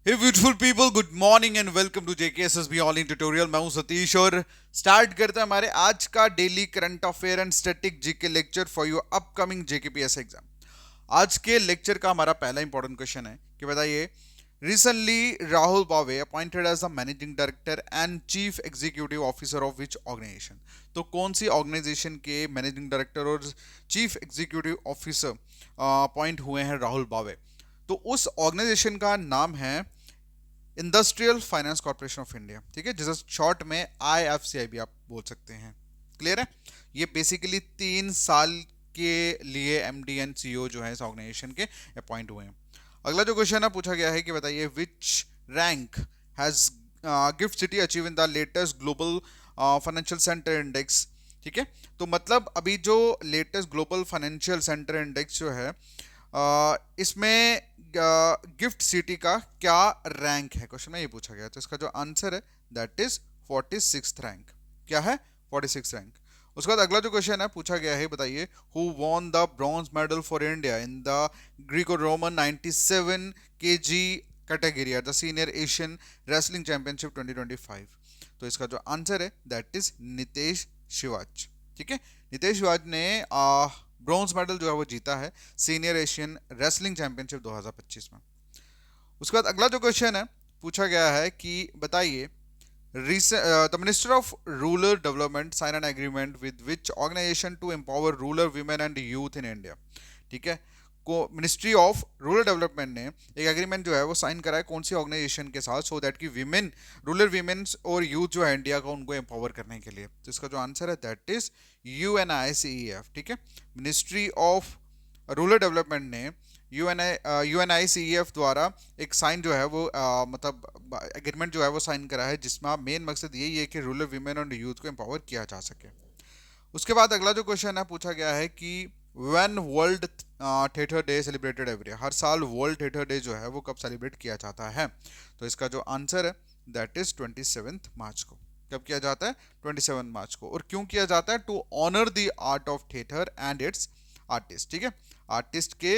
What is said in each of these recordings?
Hey beautiful people, good morning and welcome to JKSSB online tutorial. मैं हूं सतीश और start करते हैं हमारे आज का daily current affair and static GK lecture for your upcoming JKPS exam. आज के लेक्चर का हमारा पहला इंपॉर्टेंट क्वेश्चन है कि बताइए, recently Rahul Bawe appointed as the managing director and chief executive officer of which organisation. तो कौन सी ऑर्गेनाइजेशन के मैनेजिंग डायरेक्टर और चीफ एग्जीक्यूटिव ऑफिसर अपॉइंट हुए हैं राहुल बावे? तो उस ऑर्गेनाइजेशन का नाम है industrial finance corporation of India. ठीक है, जिसे शॉर्ट में आईएफसीआई भी आप बोल सकते हैं। क्लियर है? ये बेसिकली 3 साल के लिए एमडी एंड सीईओ जो है इस ऑर्गेनाइजेशन के अपॉइंट हुए हैं। अगला जो क्वेश्चन है पूछा गया है कि बताइए, विच rank has gift city achieve in the latest global financial centre index. ठीक है, तो मतलब अभी जो latest global financial centre index जो है इसमें गिफ्ट सिटी का क्या रैंक है, क्वेश्चन में ये पूछा गया। तो इसका जो आंसर है दैट इज 46th रैंक। क्या है? 46th rank. उसके बाद अगला जो क्वेश्चन है पूछा गया है, बताइए, who won the bronze medal for India in the Greco Roman 97 KG category at the senior Asian wrestling championship 2025। तो इसका जो आंसर है दैट इज नितेश शिवाज। ठीक है, नितेश शिवाज ने ब्रॉन्ज मेडल जो है वो जीता है सीनियर एशियन रेसलिंग चैंपियनशिप 2025 में। उसके बाद अगला जो क्वेश्चन है पूछा गया है कि बताइए, the minister of rural development sign an agreement with which organisation to empower rural women and youth in India. ठीक है, को मिनिस्ट्री ऑफ रूरल डेवलपमेंट ने एक एग्रीमेंट जो है वो साइन करा है कौन सी ऑर्गेनाइजेशन के साथ, सो दैट कि विमेन, रूरल वीमेन और यूथ जो है इंडिया का, उनको एम्पावर करने के लिए। तो इसका जो आंसर है दैट इज यूएनआईसीईएफ। ठीक है, मिनिस्ट्री ऑफ रूरल डेवलपमेंट ने यूएनआईसीईएफ द्वारा एक साइन जो है वो मतलब एग्रीमेंट जो है वो साइन करा है, जिसमें मेन मकसद यही है कि रूरल वीमेन और यूथ को एम्पावर किया जा सके। उसके बाद अगला जो क्वेश्चन है पूछा गया है कि when world theatre day celebrated every year. हर साल वर्ल्ड थिएटर डे जो है वो कब सेलिब्रेट किया जाता है? तो इसका जो आंसर है दैट इज 27 मार्च को। कब किया जाता है? 27 मार्च को। और क्यों किया जाता है? To honour the art of theatre and its artist. ठीक है, आर्टिस्ट के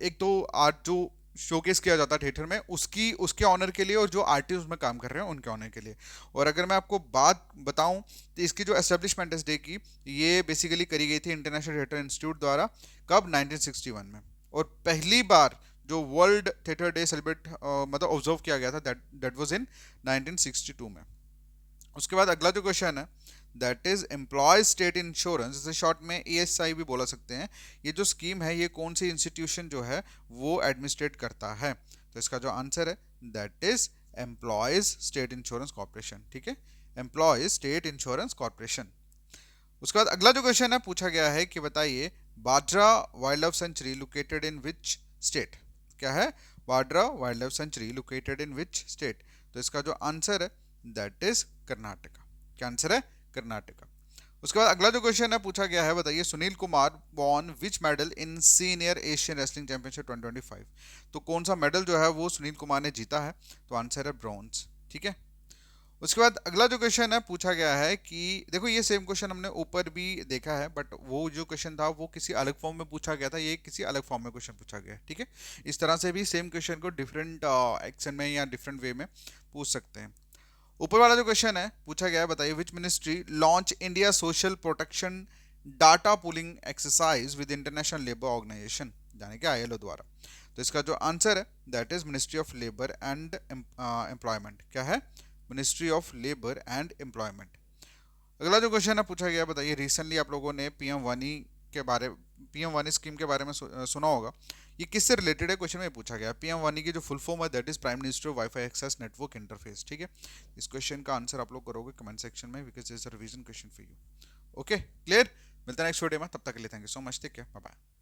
एक तो आर्ट जो शोकेस किया जाता है थिएटर में, उसकी उसके ऑनर के लिए, और जो आर्टिस्ट उसमें काम कर रहे हैं उनके ऑनर के लिए। और अगर मैं आपको बात बताऊं तो इसकी जो एस्टेब्लिशमेंट इस डे की, ये बेसिकली करी गई थी इंटरनेशनल थिएटर इंस्टीट्यूट द्वारा। कब? 1961 में। और पहली बार जो वर्ल्ड थिएटर डे सेलिब्रेट मतलब ऑब्जर्व किया गया था दैट वाज इन 1962 में। उसके बाद अगला जो क्वेश्चन है that is employ state insurance, इसे शॉर्ट में ईएसआई भी बोला सकते हैं। ये जो स्कीम है ये कौन सी इंस्टीट्यूशन जो है वो एडमिनिस्ट्रेट करता है? तो इसका जो आंसर है that is employees state insurance corporation. ठीक है, एम्प्लॉयज स्टेट इंश्योरेंस कॉर्पोरेशन। उसके बाद अगला जो क्वेश्चन है पूछा गया है कि बताइए, Vadra wild life sanctuary located in which state. क्या है? Vadra wild life sanctuary located in which state. तो इसका जो आंसर है दैट इज कर्नाटका। क्या आंसर है? कर्नाटका। उसके बाद अगला जो क्वेश्चन है पूछा गया है, बताइए, Sunil Kumar won which medal in senior Asian wrestling championship 2025। तो कौन सा मेडल जो है वो सुनील कुमार ने जीता है? तो आंसर है ब्रॉन्ज। ठीक है, उसके बाद अगला जो क्वेश्चन है पूछा गया है कि देखो, ये सेम क्वेश्चन हमने ऊपर भी देखा है, बट वो जो क्वेश्चन था वो किसी अलग फॉर्म में पूछा गया था, ये किसी अलग फॉर्म में क्वेश्चन पूछा गया है। ठीक है, इस तरह से भी सेम क्वेश्चन को डिफरेंट एक्शन में या डिफरेंट वे में पूछ सकते हैं। ऊपर वाला जो क्वेश्चन है पूछा गया है, बताइए, which ministry launch India social protection data pooling exercise with International Labour Organisation, यानी कि आईएलओ द्वारा। तो इसका जो आंसर है that is Ministry of Labour and Employment. क्या है? Ministry of Labour and Employment. अगला जो क्वेश्चन है पूछा गया, बताइए, रिसेंटली आप लोगों ने पीएम वानी स्कीम के बारे में सुना होगा। ये किससे रिलेटेड है? क्वेश्चन में पूछा गया। पीएम वानी की जो फुल फॉर्म है that is prime minister wifi access network interface. ठीक है, इस क्वेश्चन का आंसर आप लोग करोगे कमेंट सेक्शन में, because is a revision question for you. Okay, clear? मिलता है नेक्स्ट वीडियो में, तब तक के लिए thank you so much, take care, bye bye.